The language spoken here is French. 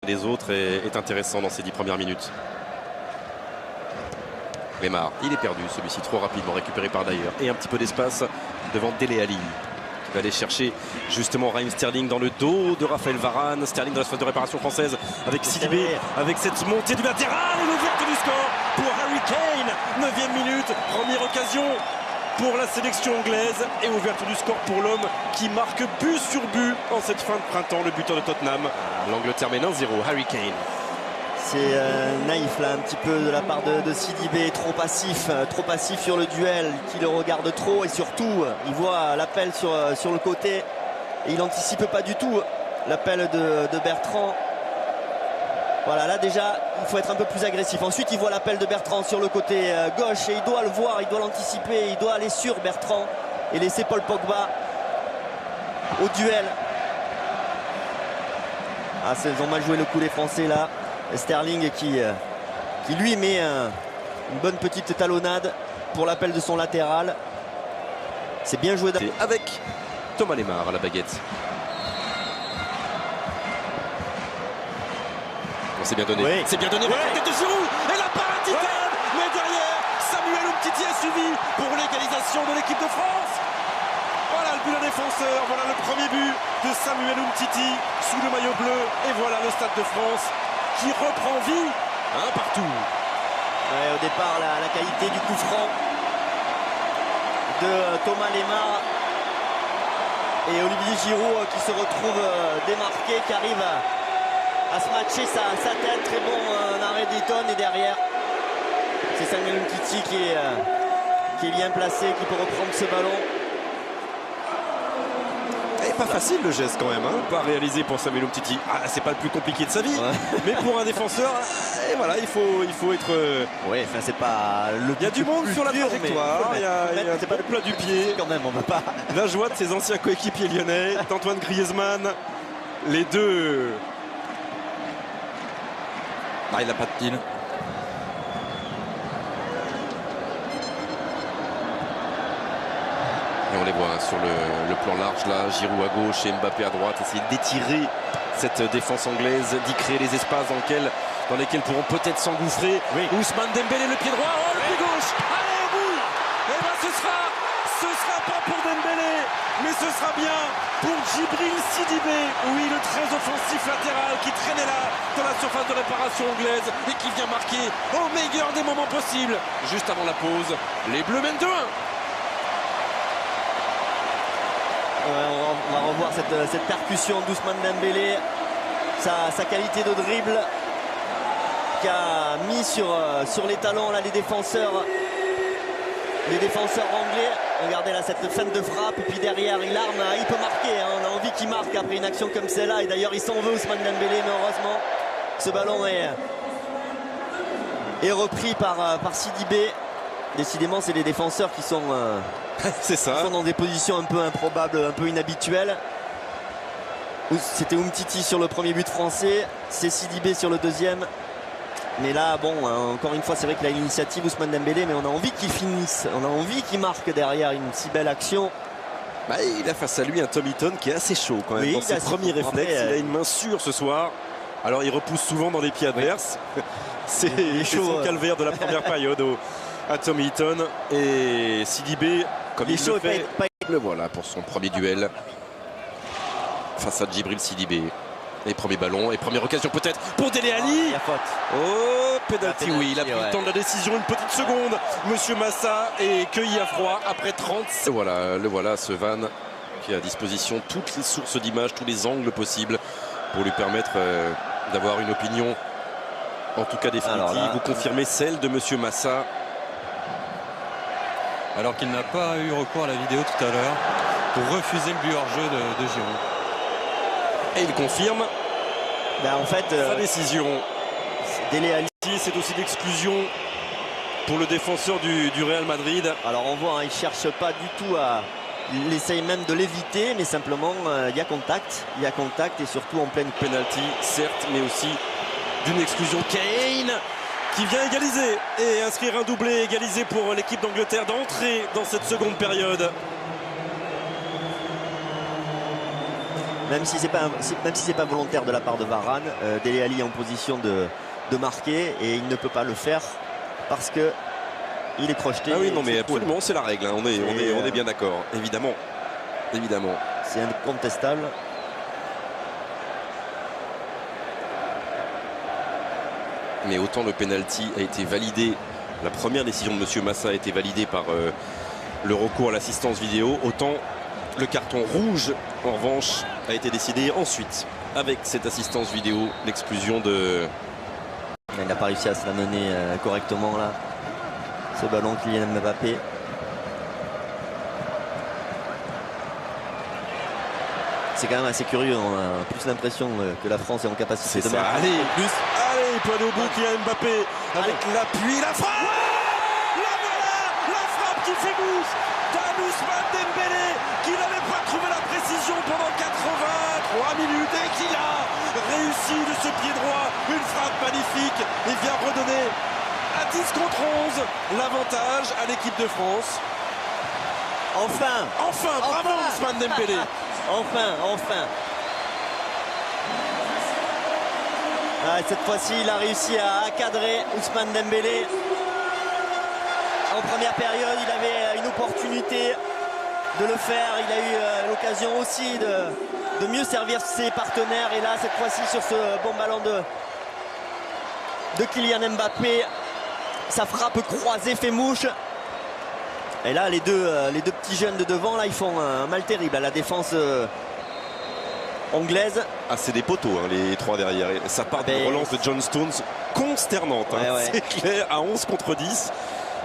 les autres est intéressant dans ces 10 premières minutes. Lemar, il est perdu, celui-ci trop rapidement récupéré par d'ailleurs. Et un petit peu d'espace devant Dele Alli, qui va aller chercher justement Raheem Sterling dans le dos de Raphaël Varane. Sterling dans la phase de réparation française avec Sidibé, avec cette montée du latéral et l'ouverture du score pour Harry Kane. 9e minute, première occasion pour la sélection anglaise et ouverture du score pour l'homme qui marque but sur but en cette fin de printemps, le buteur de Tottenham. L'Angleterre mène 1-0, Harry Kane. C'est naïf là un petit peu de la part de Sidibé, trop passif sur le duel, qui le regarde trop et surtout il voit l'appel sur le côté et il n'anticipe pas du tout l'appel de Bertrand. Voilà, là déjà il faut être un peu plus agressif. Ensuite il voit l'appel de Bertrand sur le côté gauche et il doit le voir, il doit l'anticiper, il doit aller sur Bertrand et laisser Paul Pogba au duel. Ah, ils ont mal joué le coup les Français là. Sterling qui lui met une bonne petite talonnade pour l'appel de son latéral. C'est bien joué avec Thomas Lemar à la baguette. C'est bien donné. Oui. C'est bien donné. Ouais. La tête de Giroud et la parade titane. Mais derrière, Samuel Umtiti a suivi pour l'égalisation de l'équipe de France. Voilà le but d'un défenseur. Voilà le premier but de Samuel Umtiti sous le maillot bleu. Et voilà le Stade de France qui reprend vie partout. Ouais, au départ, la qualité du coup franc de Thomas Lemar et Olivier Giroud qui se retrouve démarqué, qui arrive à se matcher sa tête. Très bon arrêt d'Eton et derrière c'est Samuel Umtiti qui est bien placé, qui peut reprendre ce ballon. Pas facile le geste quand même, pas réalisé pour Samuel Umtiti. C'est pas le plus compliqué de sa vie, mais pour un défenseur, et voilà, il faut être. Ouais, enfin c'est pas le. Il y a du monde sur la trajectoire, il y a c'est pas le plat du pied. Quand même, on va pas. La joie de ses anciens coéquipiers lyonnais, d'Antoine Griezmann, les deux. Il n'a pas de pile. Et on les voit sur le plan large là, Giroud à gauche et Mbappé à droite, essayer d'étirer cette défense anglaise, d'y créer les espaces dans lesquels pourront peut-être s'engouffrer. Oui. Ousmane Dembélé, le pied droit, le pied gauche, allez au bout. Et bien ce sera pas pour Dembélé, mais ce sera bien pour Djibril Sidibé. Oui, le très offensif latéral qui traînait là dans la surface de réparation anglaise et qui vient marquer au meilleur des moments possibles. Juste avant la pause, les Bleus mènent 2-1. On va revoir cette percussion d'Ousmane Dembélé, sa qualité de dribble qui a mis sur les talons là, les défenseurs anglais. Regardez là cette fin de frappe et puis derrière il arme, il peut marquer, on a envie qu'il marque après une action comme celle-là et d'ailleurs il s'en veut Ousmane Dembélé, mais heureusement ce ballon est repris par Sidibé. Décidément c'est les défenseurs qui sont c'est ça. Ils sont dans des positions un peu improbables, un peu inhabituelles. C'était Umtiti sur le premier but français, c'est Sidibé sur le deuxième. Mais là, bon, encore une fois, c'est vrai qu'il a l'initiative Ousmane Dembélé, mais on a envie qu'il finisse, on a envie qu'il marque derrière une si belle action. Il a face à lui un Tom Heaton qui est assez chaud quand même dans ses premiers réflexes. Il a une main sûre ce soir. Alors il repousse souvent dans les pieds adverses. C'est son calvaire de la première période à Tom Heaton. Et Sidibé, comme il le fait, le voilà pour son premier duel face à Djibril Sidibé. Et premier ballon et première occasion peut-être pour Dele Alli. Penalty, oui, il a pris le temps de la décision, une petite seconde. Monsieur Massa est cueilli à froid après 30. Le voilà ce Van qui a à disposition toutes les sources d'images, tous les angles possibles pour lui permettre d'avoir une opinion en tout cas définitive. Vous confirmez celle de Monsieur Massa. Alors qu'il n'a pas eu recours à la vidéo tout à l'heure pour refuser le but hors jeu de Giroud. Et il confirme en fait, sa décision. Dele Alli, c'est aussi l'exclusion pour le défenseur du Real Madrid. Alors on voit, il ne cherche pas du tout il essaye même de l'éviter, mais simplement il y a contact et surtout en pleine penalty, certes, mais aussi d'une exclusion. Kane qui vient égaliser et inscrire un doublé égalisé pour l'équipe d'Angleterre d'entrer dans cette seconde période. Même si c'est pas volontaire de la part de Varane, Dele Alli est en position de marquer et il ne peut pas le faire parce que il est crocheté. Ah oui, non mais absolument, c'est la règle, hein. On est bien d'accord, évidemment. Évidemment. C'est incontestable. Mais autant le penalty a été validé, la première décision de M. Massa a été validée par le recours à l'assistance vidéo, autant le carton rouge, en revanche, a été décidé ensuite, avec cette assistance vidéo, l'exclusion de... Il n'a pas réussi à se l'amener correctement là, ce ballon Kylian Mbappé. C'est quand même assez curieux, on a plus l'impression que la France est en capacité de marquer. Allez, il peut aller au bout, Kylian Mbappé, avec l'appui, la frappe. La frappe qui fait bouche d'Ousmane Dembélé, qui n'avait pas trouvé la précision pendant 83 minutes et qui a réussi de ce pied droit une frappe magnifique et vient redonner à 10 contre 11 l'avantage à l'équipe de France. Enfin, bravo Ousmane Dembélé. Enfin. Ah, cette fois-ci, il a réussi à cadrer Ousmane Dembélé. En première période, il avait une opportunité de le faire. Il a eu l'occasion aussi de mieux servir ses partenaires. Et là, cette fois-ci, sur ce bon ballon de Kylian Mbappé, sa frappe croisée fait mouche. Et là, les deux petits jeunes de devant, là, ils font un mal terrible à la défense anglaise. Ah, c'est des poteaux, hein, les trois derrière. Et ça part d'une relance de John Stones consternante. Hein. Ouais. C'est clair, à 11 contre 10.